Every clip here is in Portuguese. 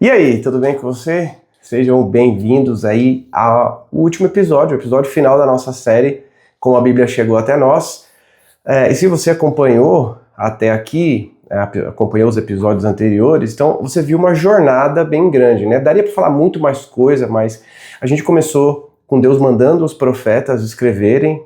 E aí, tudo bem com você? Sejam bem-vindos aí ao último episódio, o episódio final da nossa série, Como a Bíblia Chegou Até Nós. E se você acompanhou até aqui, acompanhou os episódios anteriores, então você viu uma jornada bem grande, né? Daria para falar muito mais coisa, mas a gente começou com Deus mandando os profetas escreverem,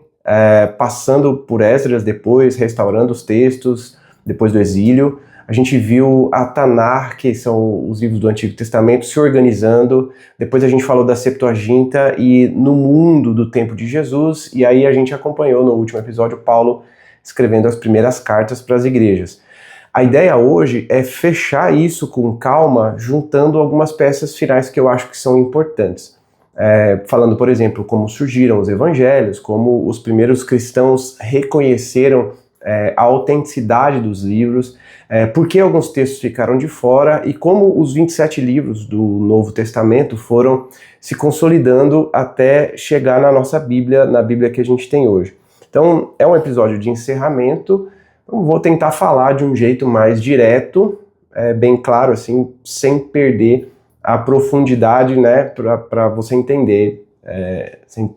passando por Esdras depois, restaurando os textos, depois do exílio. A gente viu a Tanar, que são os livros do Antigo Testamento, se organizando. Depois a gente falou da Septuaginta e no mundo do tempo de Jesus. E aí a gente acompanhou no último episódio Paulo escrevendo as primeiras cartas para as igrejas. A ideia hoje é fechar isso com calma, juntando algumas peças finais que eu acho que são importantes. Falando, por exemplo, como surgiram os evangelhos, como os primeiros cristãos reconheceram a autenticidade dos livros, por que alguns textos ficaram de fora e como os 27 livros do Novo Testamento foram se consolidando até chegar na nossa Bíblia, na Bíblia que a gente tem hoje. Então, é um episódio de encerramento, então vou tentar falar de um jeito mais direto, bem claro, assim, sem perder a profundidade, né, para você entender,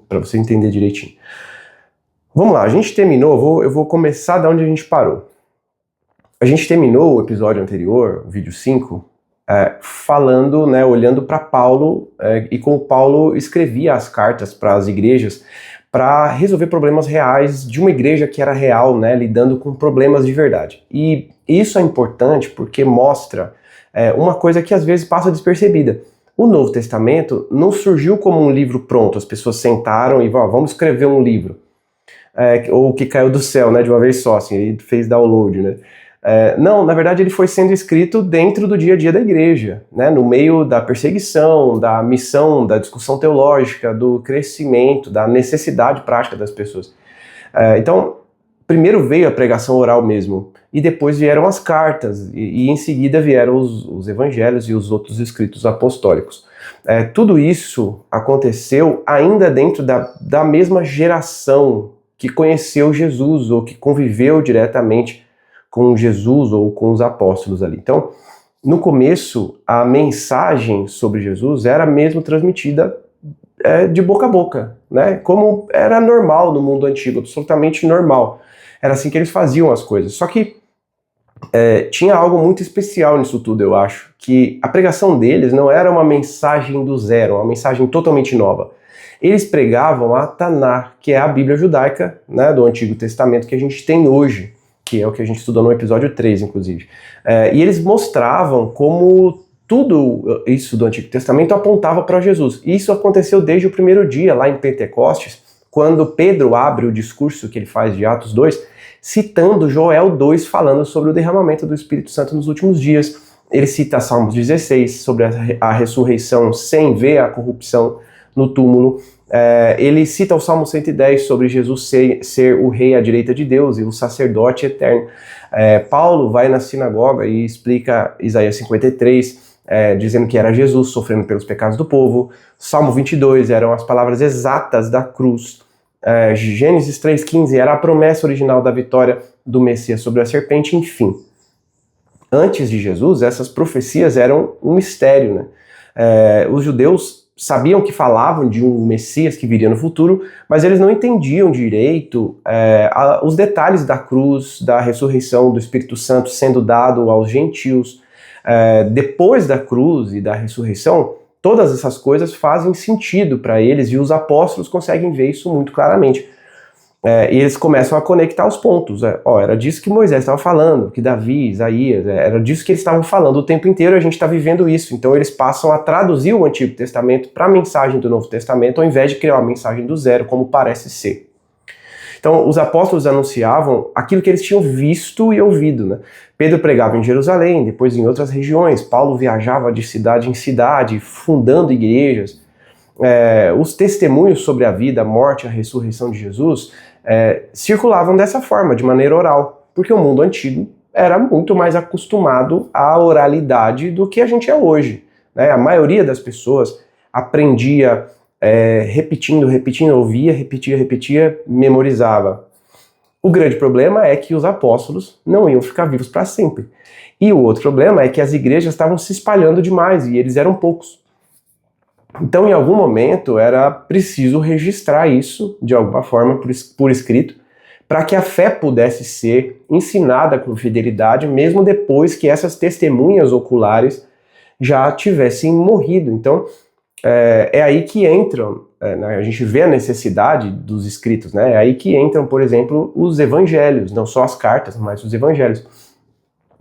para você entender direitinho. Vamos lá, a gente terminou, eu vou começar da onde a gente parou. A gente terminou o episódio anterior, o vídeo 5, falando, né, olhando para Paulo e como Paulo escrevia as cartas para as igrejas para resolver problemas reais de uma igreja que era real, né, lidando com problemas de verdade. E isso é importante porque mostra uma coisa que às vezes passa despercebida. O Novo Testamento não surgiu como um livro pronto, as pessoas sentaram e vamos escrever um livro. Ou que caiu do céu, né, de uma vez só, assim, ele fez download, né. Não, na verdade ele foi sendo escrito dentro do dia a dia da igreja, né, no meio da perseguição, da missão, da discussão teológica, do crescimento, da necessidade prática das pessoas. Então, primeiro veio a pregação oral mesmo, e depois vieram as cartas, e em seguida vieram os evangelhos e os outros escritos apostólicos. Tudo isso aconteceu ainda dentro da mesma geração que conheceu Jesus, ou que conviveu diretamente com Jesus ou com os apóstolos ali. Então, no começo, a mensagem sobre Jesus era mesmo transmitida de boca a boca, né? Como era normal no mundo antigo, absolutamente normal. Era assim que eles faziam as coisas. Só que tinha algo muito especial nisso tudo, eu acho, que a pregação deles não era uma mensagem do zero, uma mensagem totalmente nova. Eles pregavam a Tanar, que é a Bíblia judaica, né, do Antigo Testamento que a gente tem hoje, que é o que a gente estudou no episódio 3, inclusive. E eles mostravam como tudo isso do Antigo Testamento apontava para Jesus. E isso aconteceu desde o primeiro dia, lá em Pentecostes, quando Pedro abre o discurso que ele faz de Atos 2, citando Joel 2, falando sobre o derramamento do Espírito Santo nos últimos dias. Ele cita Salmos 16, sobre a ressurreição sem ver a corrupção no túmulo. Ele cita o Salmo 110 sobre Jesus ser o rei à direita de Deus e o sacerdote eterno. Paulo vai na sinagoga e explica Isaías 53, dizendo que era Jesus sofrendo pelos pecados do povo. Salmo 22 eram as palavras exatas da cruz. Gênesis 3,15 era a promessa original da vitória do Messias sobre a serpente, enfim. Antes de Jesus, essas profecias eram um mistério, né? Os judeus sabiam que falavam de um Messias que viria no futuro, mas eles não entendiam direito os detalhes da cruz, da ressurreição do Espírito Santo sendo dado aos gentios. Depois da cruz e da ressurreição, todas essas coisas fazem sentido para eles e os apóstolos conseguem ver isso muito claramente. E eles começam a conectar os pontos. Era disso que Moisés estava falando, que Davi, Isaías, era disso que eles estavam falando o tempo inteiro e a gente está vivendo isso. Então eles passam a traduzir o Antigo Testamento para a mensagem do Novo Testamento, ao invés de criar uma mensagem do zero, como parece ser. Então os apóstolos anunciavam aquilo que eles tinham visto e ouvido, né? Pedro pregava em Jerusalém, depois em outras regiões. Paulo viajava de cidade em cidade, fundando igrejas. Os testemunhos sobre a vida, a morte e a ressurreição de Jesus circulavam dessa forma, de maneira oral, porque o mundo antigo era muito mais acostumado à oralidade do que a gente é hoje, né? A maioria das pessoas aprendia repetindo, ouvia, repetia, memorizava. O grande problema é que os apóstolos não iam ficar vivos para sempre. E o outro problema é que as igrejas estavam se espalhando demais e eles eram poucos. Então, em algum momento, era preciso registrar isso de alguma forma por escrito, para que a fé pudesse ser ensinada com fidelidade, mesmo depois que essas testemunhas oculares já tivessem morrido. Então, é aí que entram, a gente vê a necessidade dos escritos, né? É aí que entram, por exemplo, os evangelhos, não só as cartas, mas os evangelhos.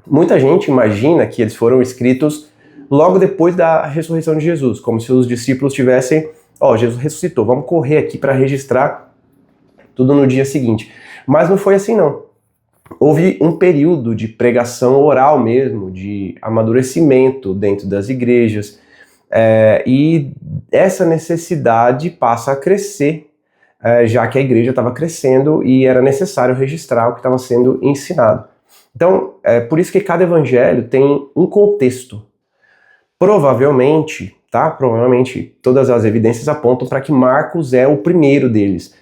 Muita gente imagina que eles foram escritos logo depois da ressurreição de Jesus, como se os discípulos tivessem, Jesus ressuscitou, vamos correr aqui para registrar tudo no dia seguinte. Mas não foi assim não. Houve um período de pregação oral mesmo, de amadurecimento dentro das igrejas, e essa necessidade passa a crescer, já que a igreja estava crescendo e era necessário registrar o que estava sendo ensinado. Então, por isso que cada evangelho tem um contexto. Provavelmente todas as evidências apontam para que Marcos é o primeiro deles,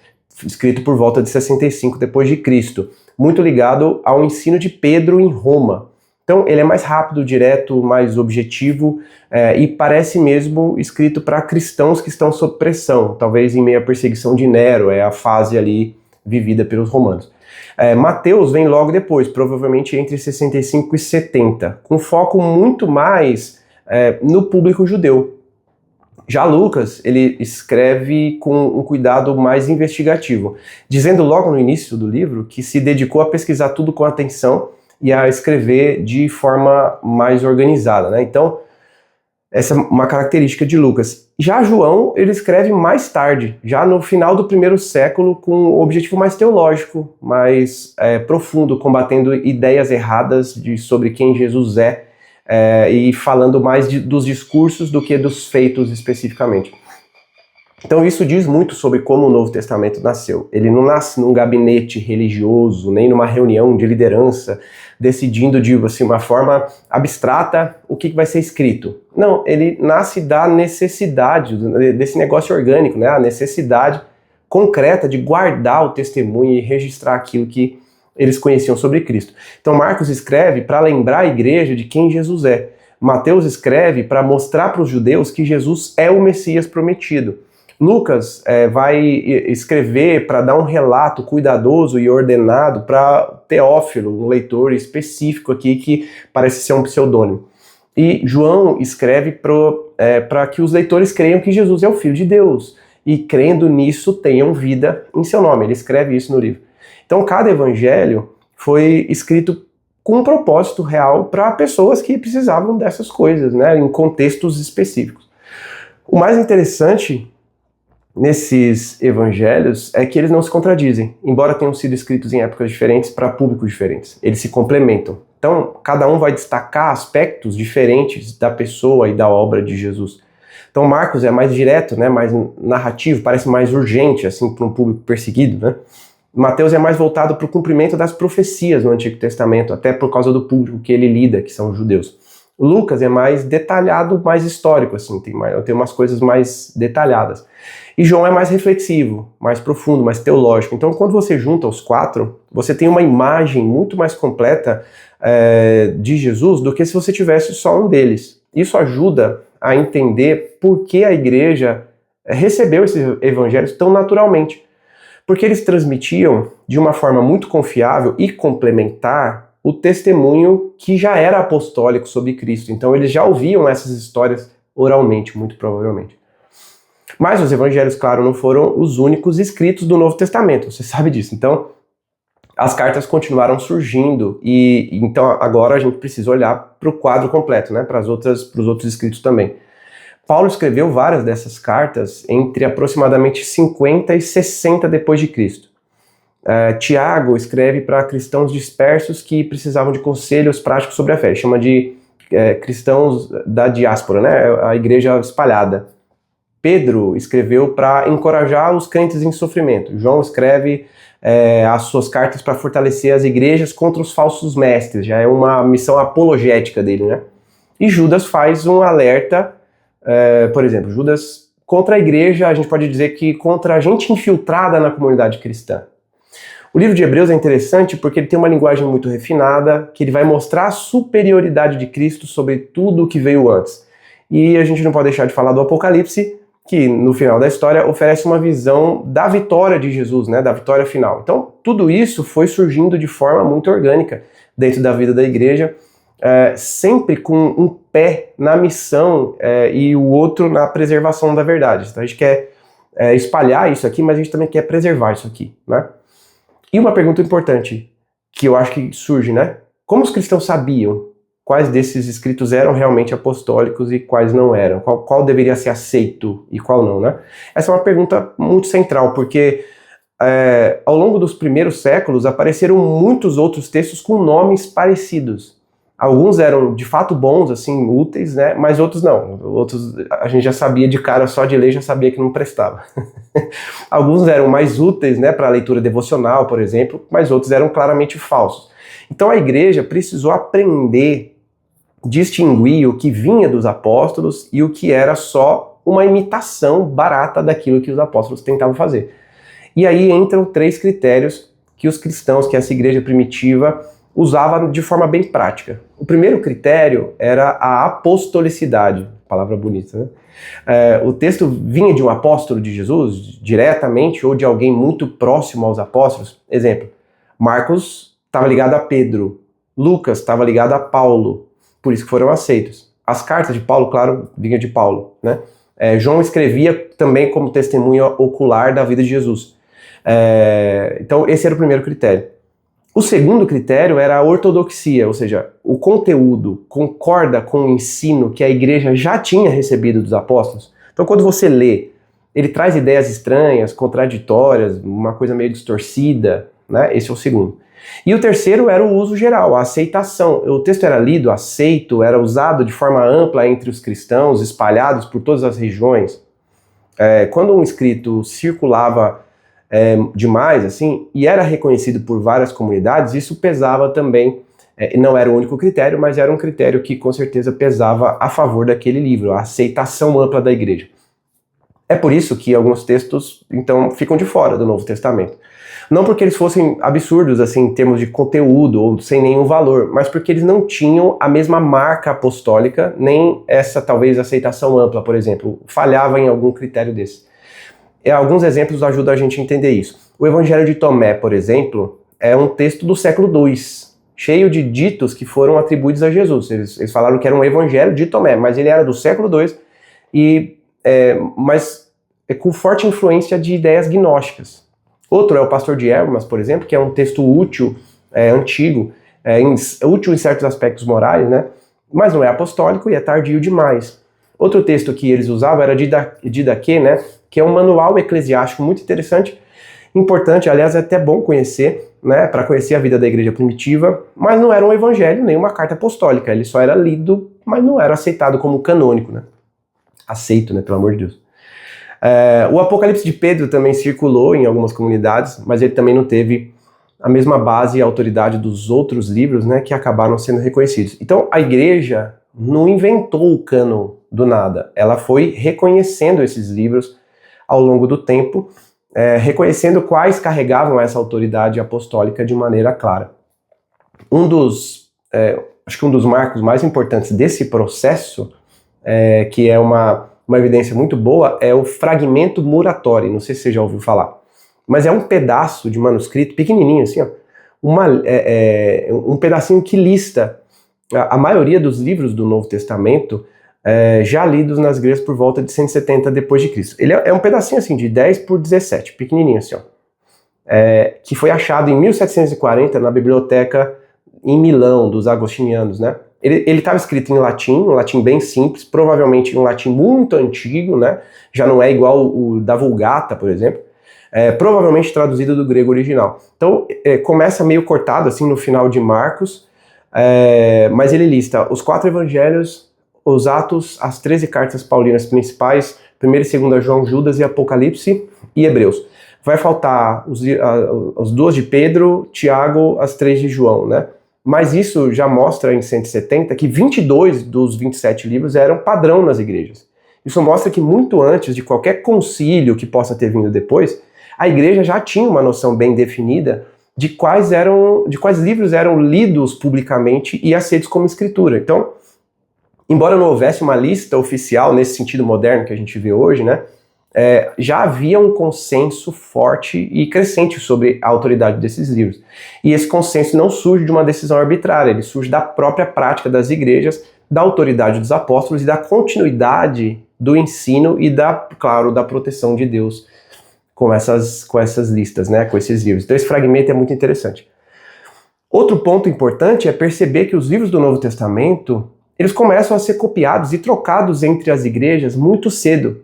escrito por volta de 65 depois de Cristo, muito ligado ao ensino de Pedro em Roma. Então ele é mais rápido, direto, mais objetivo e parece mesmo escrito para cristãos que estão sob pressão, talvez em meio à perseguição de Nero, é a fase ali vivida pelos romanos. Mateus vem logo depois, provavelmente entre 65 e 70, com foco muito mais no público judeu. Já Lucas, ele escreve com um cuidado mais investigativo, dizendo logo no início do livro que se dedicou a pesquisar tudo com atenção e a escrever de forma mais organizada, né? Então, essa é uma característica de Lucas. Já João, ele escreve mais tarde, já no final do primeiro século, com um objetivo mais teológico, mais profundo, combatendo ideias erradas sobre quem Jesus é, e falando mais dos discursos do que dos feitos especificamente. Então isso diz muito sobre como o Novo Testamento nasceu. Ele não nasce num gabinete religioso, nem numa reunião de liderança, decidindo de uma forma abstrata o que vai ser escrito. Não, ele nasce da necessidade, desse negócio orgânico, né? A necessidade concreta de guardar o testemunho e registrar aquilo que eles conheciam sobre Cristo. Então Marcos escreve para lembrar a igreja de quem Jesus é. Mateus escreve para mostrar para os judeus que Jesus é o Messias prometido. Lucas vai escrever para dar um relato cuidadoso e ordenado para Teófilo, um leitor específico aqui que parece ser um pseudônimo. E João escreve para que os leitores creiam que Jesus é o Filho de Deus e, crendo nisso, tenham vida em seu nome. Ele escreve isso no livro. Então, cada evangelho foi escrito com um propósito real para pessoas que precisavam dessas coisas, né, em contextos específicos. O mais interessante nesses evangelhos é que eles não se contradizem, embora tenham sido escritos em épocas diferentes para públicos diferentes. Eles se complementam. Então, cada um vai destacar aspectos diferentes da pessoa e da obra de Jesus. Então, Marcos é mais direto, né, mais narrativo, parece mais urgente assim para um público perseguido, né? Mateus é mais voltado para o cumprimento das profecias no Antigo Testamento, até por causa do público que ele lida, que são os judeus. Lucas é mais detalhado, mais histórico, assim, tem umas coisas mais detalhadas. E João é mais reflexivo, mais profundo, mais teológico. Então, quando você junta os quatro, você tem uma imagem muito mais completa de Jesus do que se você tivesse só um deles. Isso ajuda a entender por que a igreja recebeu esses evangelhos tão naturalmente. Porque eles transmitiam de uma forma muito confiável e complementar o testemunho que já era apostólico sobre Cristo. Então eles já ouviam essas histórias oralmente, muito provavelmente. Mas os evangelhos, claro, não foram os únicos escritos do Novo Testamento, você sabe disso. Então as cartas continuaram surgindo e então agora a gente precisa olhar para o quadro completo, né, para os outros escritos também. Paulo escreveu várias dessas cartas entre aproximadamente 50 e 60 depois de Cristo. Tiago escreve para cristãos dispersos que precisavam de conselhos práticos sobre a fé. Ele chama de cristãos da diáspora, né? A igreja espalhada. Pedro escreveu para encorajar os crentes em sofrimento. João escreve as suas cartas para fortalecer as igrejas contra os falsos mestres. Já é uma missão apologética dele, né? E Judas faz um alerta. Por exemplo, Judas contra a igreja, a gente pode dizer que contra a gente infiltrada na comunidade cristã. O livro de Hebreus é interessante porque ele tem uma linguagem muito refinada, que ele vai mostrar a superioridade de Cristo sobre tudo o que veio antes. E a gente não pode deixar de falar do Apocalipse, que no final da história oferece uma visão da vitória de Jesus, né, da vitória final. Então, tudo isso foi surgindo de forma muito orgânica dentro da vida da igreja, sempre com um pé na missão e o outro na preservação da verdade. Então, a gente quer espalhar isso aqui, mas a gente também quer preservar isso aqui, né? E uma pergunta importante, que eu acho que surge, né? Como os cristãos sabiam quais desses escritos eram realmente apostólicos e quais não eram? Qual deveria ser aceito e qual não, né? Essa é uma pergunta muito central, porque ao longo dos primeiros séculos apareceram muitos outros textos com nomes parecidos. Alguns eram de fato bons, assim, úteis, né? Mas outros não. Outros a gente já sabia de cara, só de ler, já sabia que não prestava. Alguns eram mais úteis, né, para a leitura devocional, por exemplo, mas outros eram claramente falsos. Então a igreja precisou aprender a distinguir o que vinha dos apóstolos e o que era só uma imitação barata daquilo que os apóstolos tentavam fazer. E aí entram 3 critérios que os cristãos, que essa igreja primitiva usava de forma bem prática. O primeiro critério era a apostolicidade, palavra bonita, né? O texto vinha de um apóstolo de Jesus, diretamente, ou de alguém muito próximo aos apóstolos. Exemplo, Marcos estava ligado a Pedro, Lucas estava ligado a Paulo, por isso que foram aceitos. As cartas de Paulo, claro, vinham de Paulo, né? João escrevia também como testemunha ocular da vida de Jesus. Então esse era o primeiro critério. O segundo critério era a ortodoxia, ou seja, o conteúdo concorda com o ensino que a igreja já tinha recebido dos apóstolos. Então, quando você lê, ele traz ideias estranhas, contraditórias, uma coisa meio distorcida, né? Esse é o segundo. E o terceiro era o uso geral, a aceitação. O texto era lido, aceito, era usado de forma ampla entre os cristãos, espalhados por todas as regiões. Quando um escrito circulava demais, assim, e era reconhecido por várias comunidades, isso pesava também, não era o único critério, mas era um critério que com certeza pesava a favor daquele livro, a aceitação ampla da igreja. É por isso que alguns textos, então, ficam de fora do Novo Testamento. Não porque eles fossem absurdos, assim, em termos de conteúdo, ou sem nenhum valor, mas porque eles não tinham a mesma marca apostólica, nem essa, talvez, aceitação ampla, por exemplo, falhava em algum critério desse. Alguns exemplos ajudam a gente a entender isso. O Evangelho de Tomé, por exemplo, é um texto do século II, cheio de ditos que foram atribuídos a Jesus. Eles falaram que era um Evangelho de Tomé, mas ele era do século II, mas com forte influência de ideias gnósticas. Outro é o Pastor de Hermas, por exemplo, que é um texto útil, antigo, útil em certos aspectos morais, né? Mas não é apostólico e é tardio demais. Outro texto que eles usavam era Didaquê, né? Que é um manual eclesiástico muito interessante, importante, aliás, é até bom conhecer, né, para conhecer a vida da igreja primitiva, mas não era um evangelho nem uma carta apostólica, ele só era lido, mas não era aceitado como canônico, né? Aceito, né, pelo amor de Deus. O Apocalipse de Pedro também circulou em algumas comunidades, mas ele também não teve a mesma base e autoridade dos outros livros, né, que acabaram sendo reconhecidos. Então, a igreja não inventou o cânon do nada, ela foi reconhecendo esses livros ao longo do tempo, reconhecendo quais carregavam essa autoridade apostólica de maneira clara. Acho que um dos marcos mais importantes desse processo, que é uma evidência muito boa, é o fragmento Muratori, não sei se você já ouviu falar, mas é um pedaço de manuscrito pequenininho assim, ó, um pedacinho que lista a maioria dos livros do Novo Testamento já lidos nas igrejas por volta de 170 depois de Cristo. Ele é um pedacinho assim de 10 por 17, pequenininho assim, ó, que foi achado em 1740 na biblioteca em Milão dos agostinianos, né? Ele estava escrito em latim, um latim bem simples, provavelmente um latim muito antigo, né? Já não é igual o da Vulgata, por exemplo. Provavelmente traduzido do grego original. Então começa meio cortado assim no final de Marcos, mas ele lista os 4 evangelhos, os Atos, as 13 cartas paulinas principais, 1ª e 2ª João, Judas e Apocalipse e Hebreus. Vai faltar os 2 de Pedro, Tiago, as 3 de João, né? Mas isso já mostra em 170 que 22 dos 27 livros eram padrão nas igrejas. Isso mostra que muito antes de qualquer concílio que possa ter vindo depois, a igreja já tinha uma noção bem definida de quais livros eram lidos publicamente e aceitos como escritura. Então, embora não houvesse uma lista oficial nesse sentido moderno que a gente vê hoje, né, já havia um consenso forte e crescente sobre a autoridade desses livros. E esse consenso não surge de uma decisão arbitrária, ele surge da própria prática das igrejas, da autoridade dos apóstolos e da continuidade do ensino e claro, da proteção de Deus com essas listas, né, com esses livros. Então esse fragmento é muito interessante. Outro ponto importante é perceber que os livros do Novo Testamento, eles começam a ser copiados e trocados entre as igrejas muito cedo.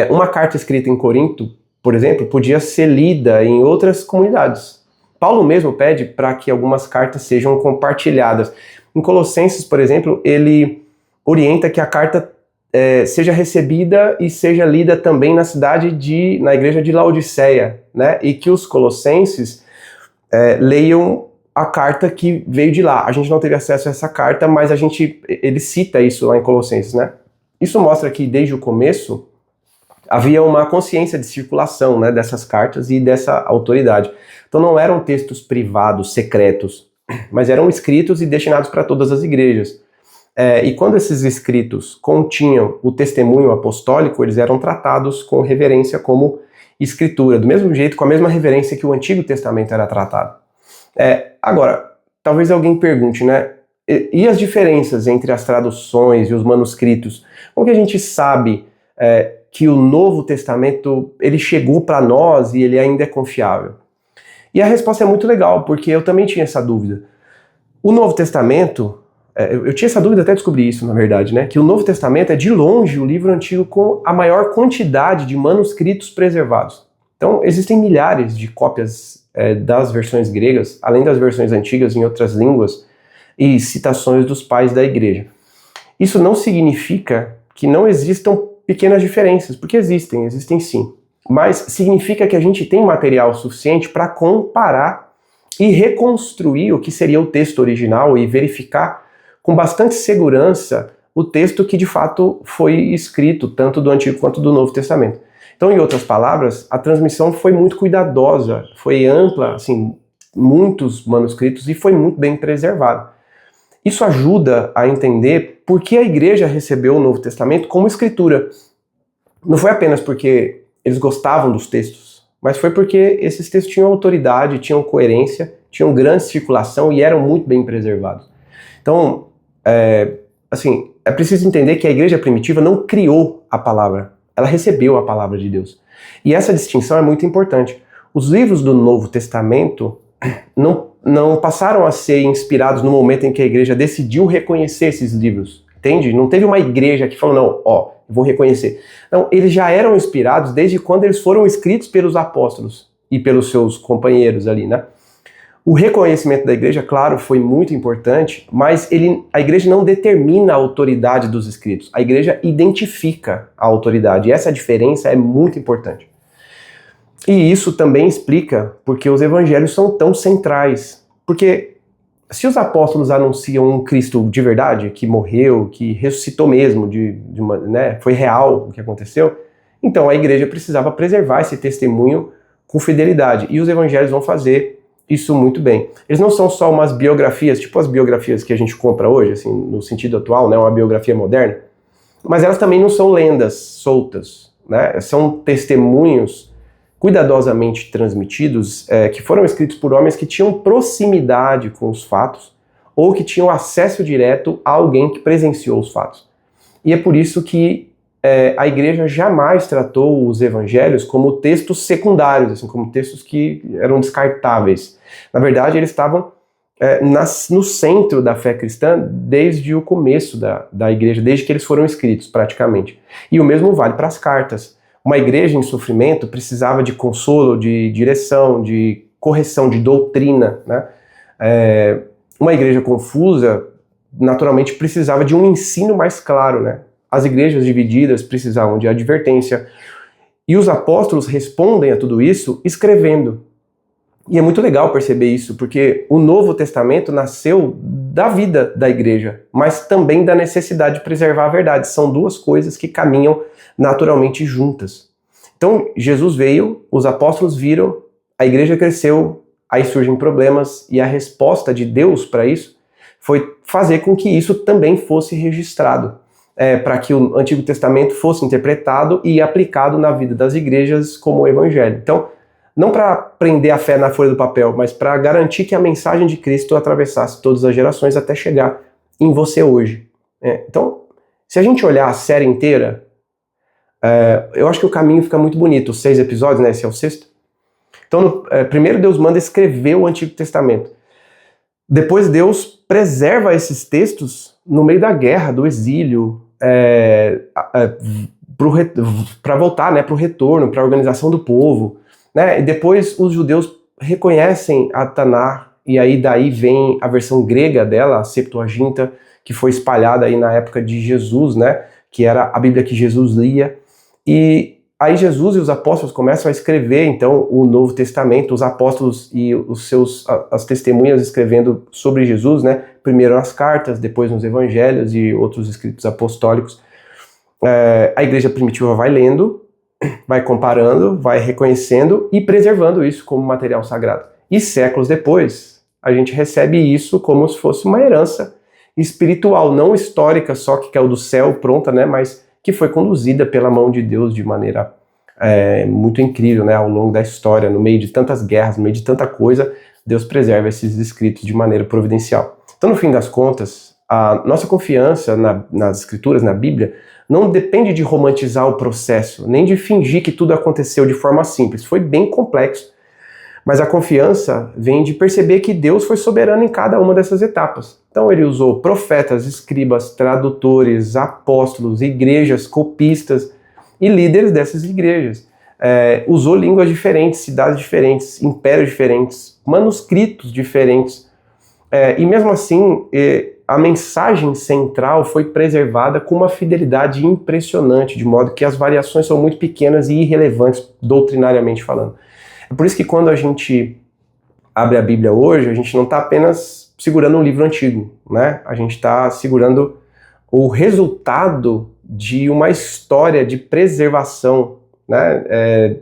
Uma carta escrita em Corinto, por exemplo, podia ser lida em outras comunidades. Paulo mesmo pede para que algumas cartas sejam compartilhadas. Em Colossenses, por exemplo, ele orienta que a carta seja recebida e seja lida também na igreja de Laodiceia, né? E que os colossenses leiam a carta que veio de lá. A gente não teve acesso a essa carta, mas ele cita isso lá em Colossenses, né? Isso mostra que desde o começo havia uma consciência de circulação, né, dessas cartas e dessa autoridade. Então não eram textos privados, secretos, mas eram escritos e destinados para todas as igrejas. E quando esses escritos continham o testemunho apostólico, eles eram tratados com reverência como escritura, do mesmo jeito, com a mesma reverência que o Antigo Testamento era tratado. Agora, talvez alguém pergunte, né, e as diferenças entre as traduções e os manuscritos? Como que a gente sabe que o Novo Testamento ele chegou para nós e ele ainda é confiável? E a resposta é muito legal, porque eu também tinha essa dúvida. O Novo Testamento, eu tinha essa dúvida até descobrir isso, na verdade, né? Que o Novo Testamento é de longe o livro antigo com a maior quantidade de manuscritos preservados. Então, existem milhares de cópias das versões gregas, além das versões antigas em outras línguas e citações dos pais da igreja. Isso não significa que não existam pequenas diferenças, porque existem sim. Mas significa que a gente tem material suficiente para comparar e reconstruir o que seria o texto original e verificar com bastante segurança o texto que de fato foi escrito, tanto do Antigo quanto do Novo Testamento. Então, em outras palavras, a transmissão foi muito cuidadosa, foi ampla, assim, muitos manuscritos e foi muito bem preservada. Isso ajuda a entender por que a igreja recebeu o Novo Testamento como escritura. Não foi apenas porque eles gostavam dos textos, mas foi porque esses textos tinham autoridade, tinham coerência, tinham grande circulação e eram muito bem preservados. Então, é preciso entender que a igreja primitiva não criou a palavra, ela recebeu a palavra de Deus. E essa distinção é muito importante. Os livros do Novo Testamento não passaram a ser inspirados no momento em que a igreja decidiu reconhecer esses livros, entende? Não teve uma igreja que falou, não, vou reconhecer. Não, eles já eram inspirados desde quando eles foram escritos pelos apóstolos e pelos seus companheiros ali, né? O reconhecimento da igreja, claro, foi muito importante, mas a igreja não determina a autoridade dos escritos, a igreja identifica a autoridade, e essa diferença é muito importante. E isso também explica porque os evangelhos são tão centrais. Porque se os apóstolos anunciam um Cristo de verdade, que morreu, que ressuscitou mesmo, foi real o que aconteceu, então a igreja precisava preservar esse testemunho com fidelidade. E os evangelhos vão fazer isso muito bem. Eles não são só umas biografias, tipo as biografias que a gente compra hoje, assim, no sentido atual, né, uma biografia moderna, mas elas também não são lendas soltas, né, são testemunhos cuidadosamente transmitidos, que foram escritos por homens que tinham proximidade com os fatos ou que tinham acesso direto a alguém que presenciou os fatos. E é por isso que a igreja jamais tratou os evangelhos como textos secundários, assim, como textos que eram descartáveis. Na verdade, eles estavam no centro da fé cristã desde o começo da igreja, desde que eles foram escritos, praticamente. E o mesmo vale para as cartas. Uma igreja em sofrimento precisava de consolo, de direção, de correção, de doutrina, né? Uma igreja confusa, naturalmente, precisava de um ensino mais claro, né? As igrejas divididas precisavam de advertência. E os apóstolos respondem a tudo isso escrevendo. E é muito legal perceber isso, porque o Novo Testamento nasceu da vida da igreja, mas também da necessidade de preservar a verdade. São duas coisas que caminham naturalmente juntas. Então, Jesus veio, os apóstolos viram a igreja cresceu, aí surgem problemas, e a resposta de Deus para isso foi fazer com que isso também fosse registrado, para que o Antigo Testamento fosse interpretado e aplicado na vida das igrejas como o Evangelho. Então, não para prender a fé na folha do papel, mas para garantir que a mensagem de Cristo atravessasse todas as gerações até chegar em você hoje. Então, se a gente olhar a série inteira, eu acho que o caminho fica muito bonito. Os 6 episódios, né? Esse é o 6º. Então, primeiro Deus manda escrever o Antigo Testamento. Depois Deus preserva esses textos no meio da guerra, do exílio, para voltar, né, para o retorno, para a organização do povo. Né? E depois os judeus reconhecem a Taná, e aí daí vem a versão grega dela, a Septuaginta, que foi espalhada aí na época de Jesus, né, que era a Bíblia que Jesus lia. E aí Jesus e os apóstolos começam a escrever, então, o Novo Testamento, os apóstolos e as testemunhas escrevendo sobre Jesus, né, primeiro nas cartas, depois nos evangelhos e outros escritos apostólicos. A igreja primitiva vai lendo, vai comparando, vai reconhecendo e preservando isso como material sagrado. E séculos depois, a gente recebe isso como se fosse uma herança espiritual, não histórica só, que caiu do céu pronta, né, mas que foi conduzida pela mão de Deus de maneira muito incrível, né, ao longo da história, no meio de tantas guerras, no meio de tanta coisa, Deus preserva esses escritos de maneira providencial. Então, no fim das contas, a nossa confiança nas Escrituras, na Bíblia, não depende de romantizar o processo, nem de fingir que tudo aconteceu de forma simples. Foi bem complexo, mas a confiança vem de perceber que Deus foi soberano em cada uma dessas etapas. Então ele usou profetas, escribas, tradutores, apóstolos, igrejas, copistas e líderes dessas igrejas. Usou línguas diferentes, cidades diferentes, impérios diferentes, manuscritos diferentes. E mesmo assim, a mensagem central foi preservada com uma fidelidade impressionante, de modo que as variações são muito pequenas e irrelevantes, doutrinariamente falando. É por isso que quando a gente abre a Bíblia hoje, a gente não está apenas segurando um livro antigo, né? A gente está segurando o resultado de uma história de preservação, né?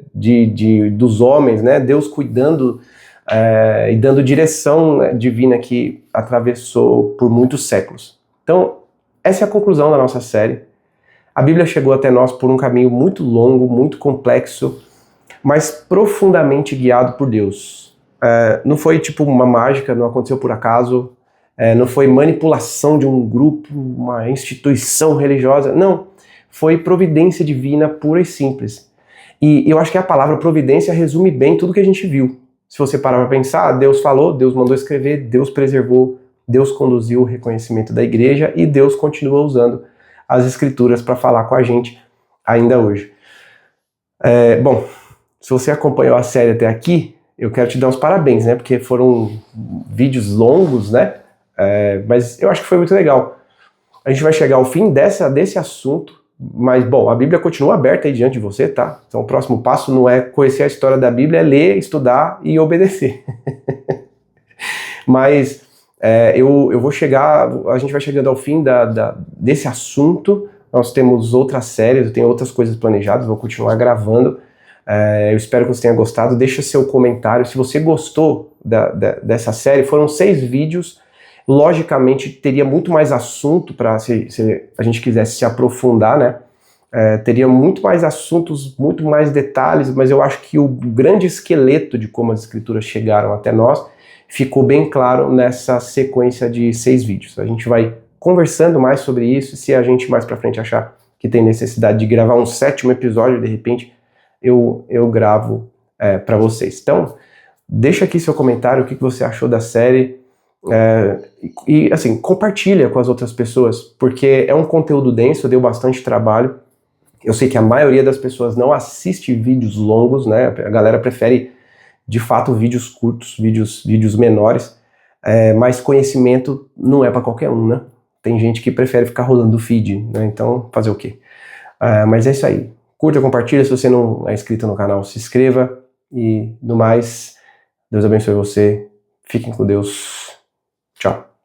Dos homens, né? Deus cuidando e dando direção divina que atravessou por muitos séculos. Então, essa é a conclusão da nossa série. A Bíblia chegou até nós por um caminho muito longo, muito complexo, mas profundamente guiado por Deus. Não foi tipo uma mágica, não aconteceu por acaso, não foi manipulação de um grupo, uma instituição religiosa, não. Foi providência divina pura e simples. E eu acho que a palavra providência resume bem tudo que a gente viu. Se você parar para pensar, Deus falou, Deus mandou escrever, Deus preservou, Deus conduziu o reconhecimento da igreja e Deus continua usando as escrituras para falar com a gente ainda hoje. Bom, se você acompanhou a série até aqui, eu quero te dar uns parabéns, né? Porque foram vídeos longos, né? Mas eu acho que foi muito legal. A gente vai chegar ao fim desse assunto, mas, bom, a Bíblia continua aberta aí diante de você, tá? Então o próximo passo não é conhecer a história da Bíblia, é ler, estudar e obedecer. Mas eu vou chegar, a gente vai chegando ao fim desse assunto. Nós temos outras séries, eu tenho outras coisas planejadas, vou continuar gravando. Eu espero que você tenha gostado. Deixa seu comentário. Se você gostou dessa série, foram 6 vídeos. Logicamente, teria muito mais assunto para se a gente quisesse se aprofundar, né? Teria muito mais assuntos, muito mais detalhes, mas eu acho que o grande esqueleto de como as escrituras chegaram até nós ficou bem claro nessa sequência de 6 vídeos. A gente vai conversando mais sobre isso, e se a gente mais para frente achar que tem necessidade de gravar um 7º episódio, de repente, eu gravo para vocês. Então, deixa aqui seu comentário, o que você achou da série, e assim, compartilha com as outras pessoas, porque é um conteúdo denso, deu bastante trabalho. Eu sei que a maioria das pessoas não assiste vídeos longos, né? A galera prefere, de fato, vídeos curtos, vídeos menores, mas conhecimento não é para qualquer um, né? Tem gente que prefere ficar rolando o feed, né? Então, fazer o quê? Mas é isso aí. Curta, compartilha. Se você não é inscrito no canal, se inscreva. E, no mais, Deus abençoe você. Fiquem com Deus. Tchau.